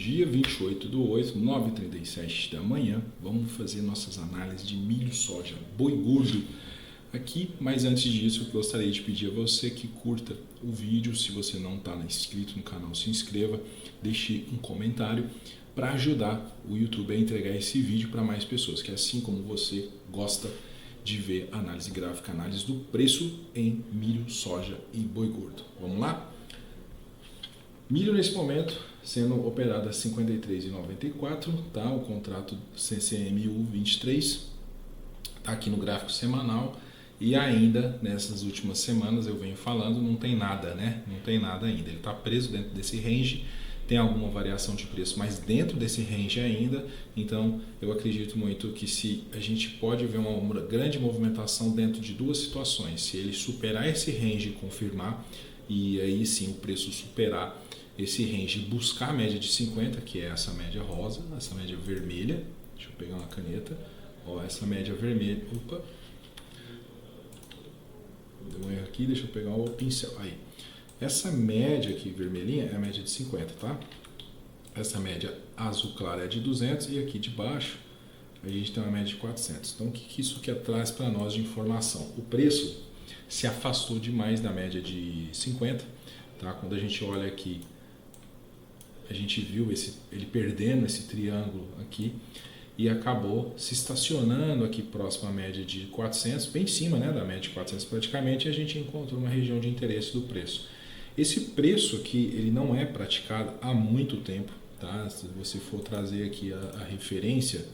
dia 28/8, 9h37 da manhã. Vamos fazer nossas análises de milho, soja, boi gordo aqui. Mas antes disso, eu gostaria de pedir a você que curta o vídeo. Se você não está inscrito no canal, se inscreva, deixe um comentário para ajudar o YouTube a entregar esse vídeo para mais pessoas, que assim como você gosta de ver análise gráfica, análise do preço em milho, soja e boi gordo. Vamos lá? Milho nesse momento sendo operado a 53,94, tá? O contrato CCMU 23 tá aqui no gráfico semanal e ainda nessas últimas semanas eu venho falando, não tem nada, né? Não tem nada ainda. Ele está preso dentro desse range, tem alguma variação de preço, mas dentro desse range ainda. Então eu acredito muito que se a gente pode ver uma grande movimentação dentro de duas situações, se ele superar esse range e confirmar, e aí sim o preço superar esse range e buscar a média de 50, que é essa média rosa, essa média vermelha. Deixa eu pegar uma caneta. Ó, essa média vermelha. Opa! Deu um erro aqui, deixa eu pegar o pincel. Aí. Essa média aqui vermelhinha é a média de 50, tá? Essa média azul clara é de 200 e aqui de baixo a gente tem uma média de 400. Então o que isso aqui traz para nós de informação? O preço se afastou demais da média de 50, tá? Quando a gente olha aqui, a gente viu ele perdendo esse triângulo aqui e acabou se estacionando aqui próximo à média de 400, bem em cima, né, da média de 400 praticamente, e a gente encontrou uma região de interesse do preço. Esse preço aqui, ele não é praticado há muito tempo, tá? Se você for trazer aqui a referência,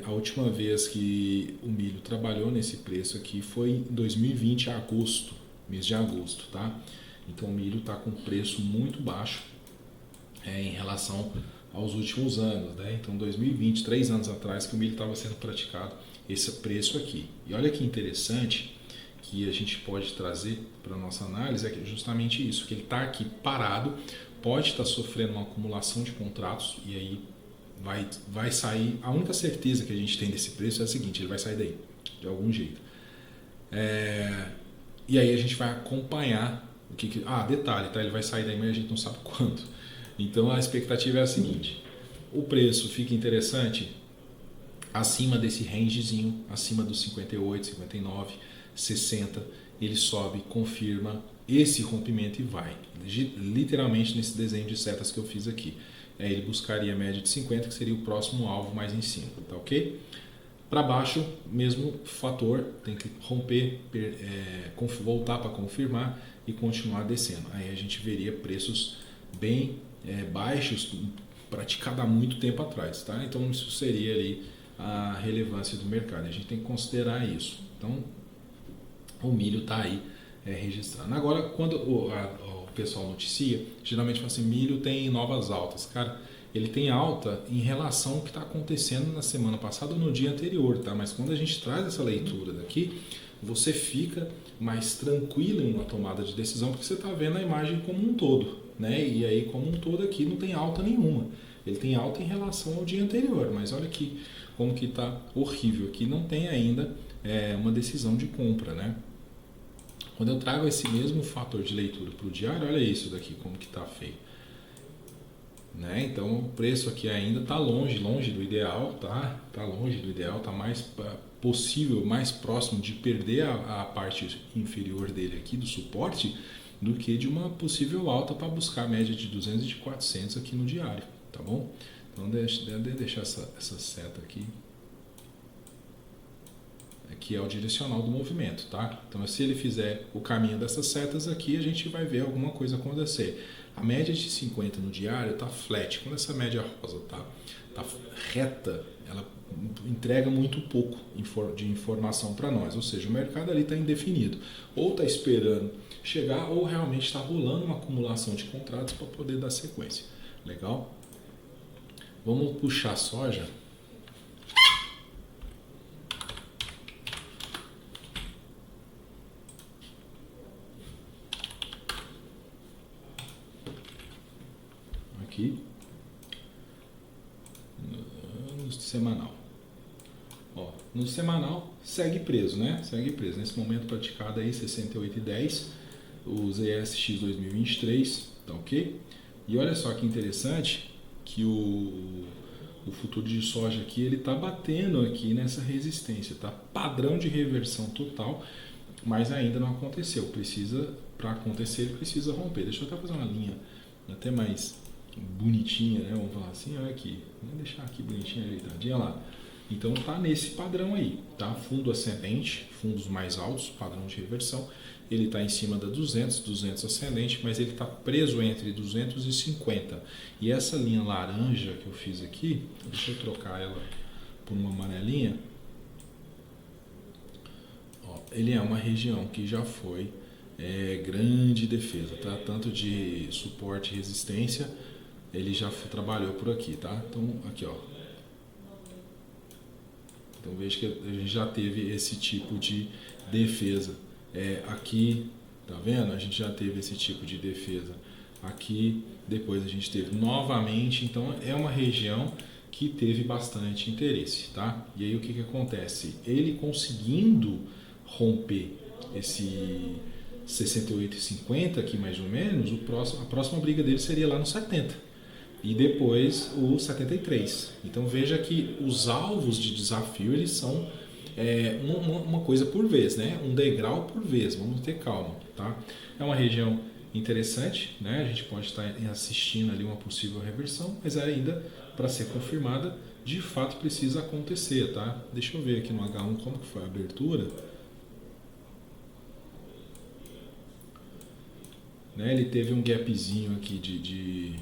a última vez que o milho trabalhou nesse preço aqui foi em 2020, agosto, mês de agosto, tá? Então o milho está com preço muito baixo em relação aos últimos anos, né? Então 2020, 3 anos atrás que o milho estava sendo praticado esse preço aqui. E olha que interessante que a gente pode trazer para a nossa análise é justamente isso, que ele está aqui parado, pode estar sofrendo uma acumulação de contratos e aí vai sair, a única certeza que a gente tem desse preço é a seguinte, ele vai sair daí, de algum jeito. E aí a gente vai acompanhar o que... detalhe, tá? Ele vai sair daí, mas a gente não sabe quando. Então a expectativa é a seguinte, o preço fica interessante acima desse rangezinho, acima dos 58, 59, 60, ele sobe, confirma esse rompimento e vai, literalmente nesse desenho de setas que eu fiz aqui. Ele buscaria a média de 50, que seria o próximo alvo mais em cima, tá ok? Para baixo, mesmo fator, tem que romper, voltar para confirmar e continuar descendo. Aí a gente veria preços bem baixos, praticado há muito tempo atrás, tá? Então isso seria ali a relevância do mercado, a gente tem que considerar isso. Então o milho está aí registrando. Agora, quando o pessoal noticia, geralmente fala assim, milho tem novas altas. Cara, ele tem alta em relação ao que está acontecendo na semana passada ou no dia anterior, tá? Mas quando a gente traz essa leitura daqui, você fica mais tranquilo em uma tomada de decisão, porque você está vendo a imagem como um todo, né? E aí, como um todo aqui, não tem alta nenhuma. Ele tem alta em relação ao dia anterior, mas olha aqui como que está horrível. Aqui não tem ainda uma decisão de compra, né? Quando eu trago esse mesmo fator de leitura para o diário, olha isso daqui, como que está feio. Né? Então o preço aqui ainda está longe do ideal, tá? Está longe do ideal, está mais possível, mais próximo de perder a parte inferior dele aqui, do suporte, do que de uma possível alta para buscar a média de 200 e de 400 aqui no diário, tá bom? Então deixar essa seta aqui. Que é o direcional do movimento, tá? Então, se ele fizer o caminho dessas setas aqui, a gente vai ver alguma coisa acontecer. A média de 50 no diário está flat. Quando essa média rosa tá reta, ela entrega muito pouco de informação para nós. Ou seja, o mercado ali está indefinido. Ou está esperando chegar, ou realmente está rolando uma acumulação de contratos para poder dar sequência. Legal? Vamos puxar a soja. Aqui no semanal. Ó, no semanal segue preso, né? Segue preso. Nesse momento praticado aí 68,10, o ZSX 2023, tá ok? E olha só que interessante que o futuro de soja aqui ele está batendo aqui nessa resistência, tá? Padrão de reversão total, mas ainda não aconteceu. Para acontecer, ele precisa romper. Deixa eu até fazer uma linha até mais bonitinha, né? Vamos falar assim, olha aqui, vou deixar aqui bonitinha, ajeitadinha lá. Então tá nesse padrão aí, tá? Fundo ascendente, fundos mais altos, padrão de reversão. Ele está em cima da 200 ascendente, mas ele está preso entre 250. E essa linha laranja que eu fiz aqui, deixa eu trocar ela por uma amarelinha. Ó, ele é uma região que já foi grande defesa, tá? Tanto de suporte e resistência, ele já trabalhou por aqui, tá? Então aqui, ó. Então veja que a gente já teve esse tipo de defesa. Aqui, tá vendo? A gente já teve esse tipo de defesa aqui, depois a gente teve novamente, então é uma região que teve bastante interesse, tá? E aí o que acontece? Ele conseguindo romper esse 68,50 aqui mais ou menos, a próxima briga dele seria lá no 70 e depois o 73. Então veja que os alvos de desafio eles são uma coisa por vez, né? Um degrau por vez, vamos ter calma, tá? É uma região interessante, né? A gente pode estar assistindo ali uma possível reversão, mas ainda para ser confirmada, de fato precisa acontecer, tá? Deixa eu ver aqui no H1 como que foi a abertura. Né? Ele teve um gapzinho aqui de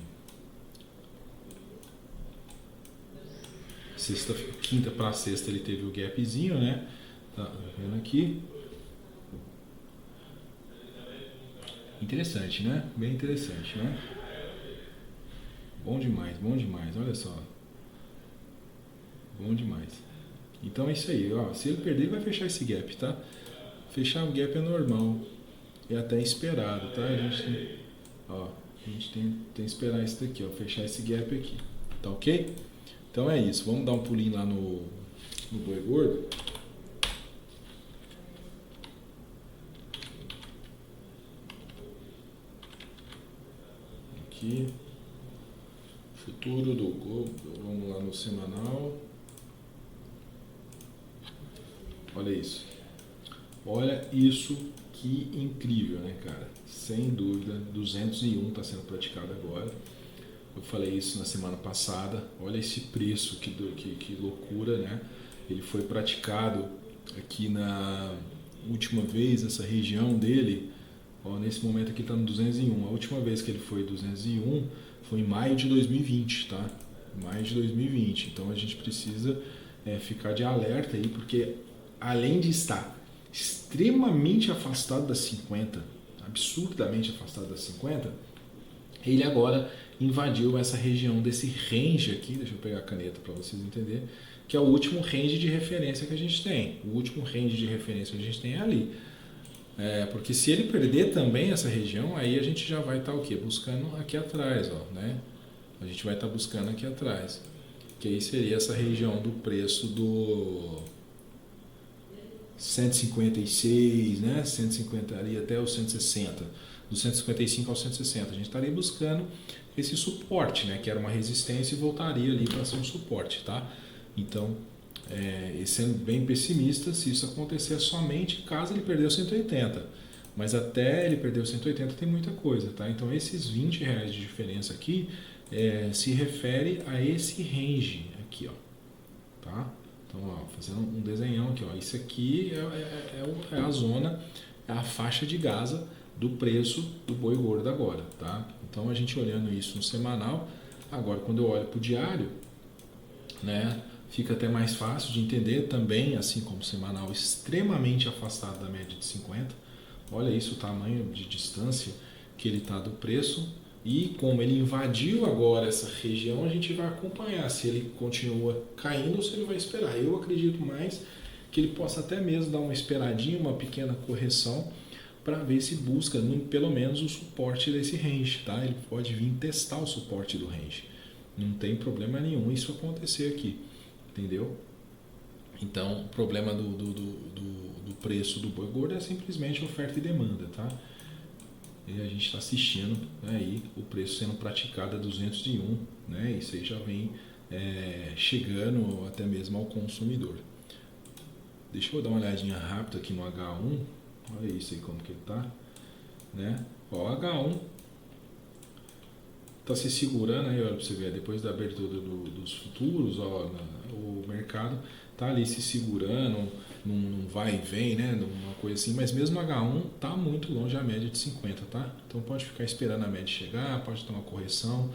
quinta para sexta ele teve o gapzinho, né? Tá vendo aqui? Interessante, né? Bem interessante, né? Bom demais, olha só. Bom demais. Então é isso aí, ó. Se ele perder, ele vai fechar esse gap, tá? Fechar o gap é normal. É até esperado, tá? A gente tem que esperar isso daqui, ó. Fechar esse gap aqui. Tá ok? Então é isso, vamos dar um pulinho lá no boi gordo. Aqui, futuro do Globo, vamos lá no semanal. Olha isso. Olha isso, que incrível, né, cara? Sem dúvida, 201 está sendo praticado agora. Eu falei isso na semana passada. Olha esse preço, que loucura, né? Ele foi praticado aqui na última vez, essa região dele. Ó, nesse momento aqui está no 201. A última vez que ele foi 201 foi em maio de 2020, tá? Maio de 2020. Então a gente precisa ficar de alerta aí, porque além de estar extremamente afastado das 50, absurdamente afastado das 50, ele agora invadiu essa região desse range aqui, deixa eu pegar a caneta para vocês entenderem, que é o último range de referência que a gente tem. O último range de referência que a gente tem é ali. Porque se ele perder também essa região, aí a gente já vai estar o quê? Buscando aqui atrás, ó, né? A gente vai estar buscando aqui atrás. Que aí seria essa região do preço do 156, né? 150 ali até o 160. Do 155 ao 160. A gente estaria buscando esse suporte, né? Que era uma resistência e voltaria ali para ser um suporte, tá? Então, sendo bem pessimista, se isso acontecer somente caso ele perder o 180. Mas até ele perder o 180 tem muita coisa, tá? Então esses R$20 de diferença aqui se refere a esse range aqui, ó, tá? Então, ó, fazendo um desenhão aqui, ó, isso aqui é a zona, é a faixa de Gaza do preço do boi gordo agora, tá? Então a gente olhando isso no semanal, agora quando eu olho para o diário, né? Fica até mais fácil de entender também, assim como o semanal, extremamente afastado da média de 50. Olha isso, o tamanho de distância que ele está do preço. E como ele invadiu agora essa região, a gente vai acompanhar se ele continua caindo ou se ele vai esperar. Eu acredito mais que ele possa até mesmo dar uma esperadinha, uma pequena correção, para ver se busca pelo menos o suporte desse range. Tá? Ele pode vir testar o suporte do range. Não tem problema nenhum isso acontecer aqui. Entendeu? Então, o problema do preço do boi gordo é simplesmente oferta e demanda, tá? e a gente está assistindo, né, aí o preço sendo praticado a 201, né, isso aí já vem chegando até mesmo ao consumidor. Deixa eu dar uma olhadinha rápida aqui no H1, olha isso aí como que ele tá, né? Ó, o H1 tá se segurando aí, olha para você ver, depois da abertura dos futuros, ó, o mercado tá ali se segurando, num vai e vem, né, numa coisa assim, mas mesmo o H1 tá muito longe da média de 50, tá? Então pode ficar esperando a média chegar, pode ter uma correção.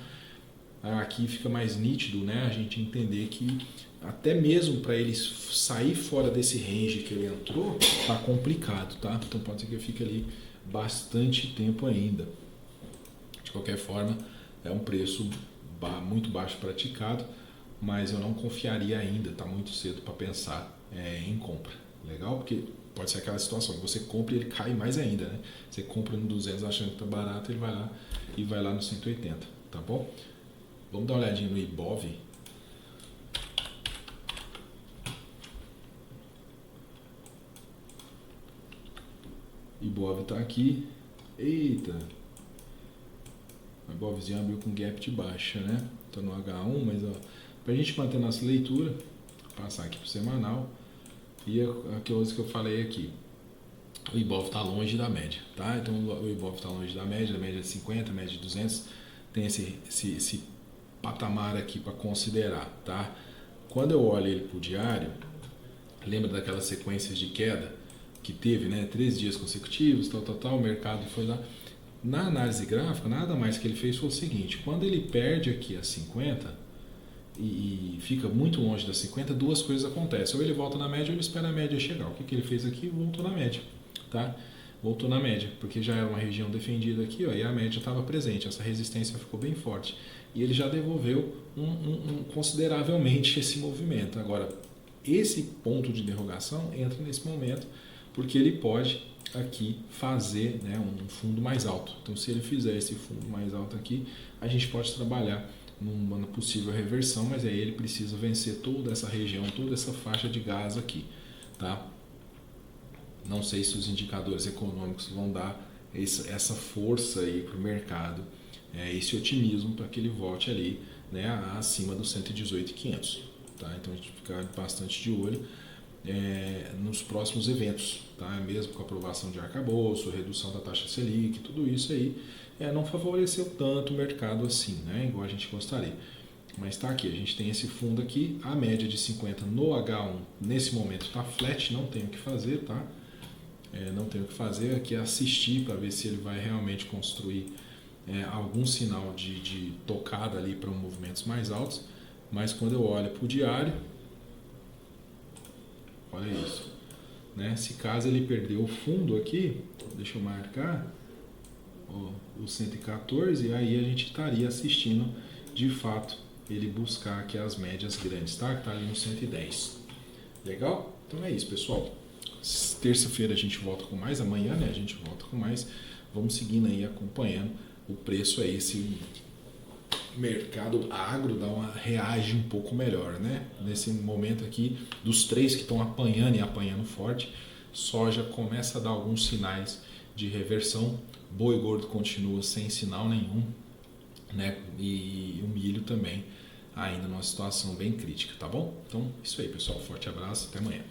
Aqui fica mais nítido, né, a gente entender que até mesmo para ele sair fora desse range que ele entrou, tá complicado, tá? Então pode ser que fique ali bastante tempo ainda. De qualquer forma, é um preço muito baixo praticado, mas eu não confiaria ainda, está muito cedo para pensar em compra. Legal? Porque pode ser aquela situação que você compra e ele cai mais ainda, né? Você compra no 200 achando que está barato, ele vai lá e vai lá no 180, tá bom? Vamos dar uma olhadinha no Ibov. Ibov está aqui. Eita! O Ibovzinho abriu com gap de baixa, né? Está no H1, mas para a gente manter nossa leitura, passar aqui para o semanal, e aquilo que eu falei aqui, o Ibov está longe da média, tá? Então o Ibov está longe da média de 50, média de 200, tem esse patamar aqui para considerar, tá? Quando eu olho ele para o diário, lembra daquelas sequências de queda que teve, né? 3 dias consecutivos, tal, o mercado foi lá. Na análise gráfica, nada mais que ele fez foi o seguinte: quando ele perde aqui a 50 e fica muito longe da 50, duas coisas acontecem. Ou ele volta na média ou ele espera a média chegar. O que ele fez aqui? Voltou na média, tá? Voltou na média, porque já era uma região defendida aqui, ó, e a média estava presente, essa resistência ficou bem forte. E ele já devolveu consideravelmente esse movimento. Agora, esse ponto de derrogação entra nesse momento, porque ele pode aqui fazer, né, um fundo mais alto. Então, se ele fizer esse fundo mais alto aqui, a gente pode trabalhar numa possível reversão, mas aí ele precisa vencer toda essa região, toda essa faixa de gás aqui, tá? Não sei se os indicadores econômicos vão dar essa força aí para o mercado, esse otimismo para que ele volte ali, né, acima dos 118.500, tá? Então a gente fica bastante de olho nos próximos eventos, tá? Mesmo com a aprovação de arcabouço, redução da taxa Selic, tudo isso aí não favoreceu tanto o mercado assim, né? Igual a gente gostaria. Mas está aqui, a gente tem esse fundo aqui, a média de 50 no H1 nesse momento está flat, não tem o que fazer, tá? Não tem o que fazer, aqui é assistir para ver se ele vai realmente construir algum sinal de tocada ali para movimentos mais altos. Mas quando eu olho para o diário, olha isso, né? Se caso ele perder o fundo aqui, deixa eu marcar, ó, o 114, aí a gente estaria assistindo de fato ele buscar aqui as médias grandes, tá? Que tá ali no 110. Legal? Então é isso, pessoal. Terça-feira a gente volta com mais, amanhã, né? A gente volta com mais. Vamos seguindo aí, acompanhando o preço aí, esse mercado agro reage um pouco melhor, né? Nesse momento aqui, dos 3 que estão apanhando e apanhando forte, soja começa a dar alguns sinais de reversão, boi gordo continua sem sinal nenhum, né? E o milho também ainda numa situação bem crítica, tá bom? Então, isso aí, pessoal. Forte abraço, até amanhã.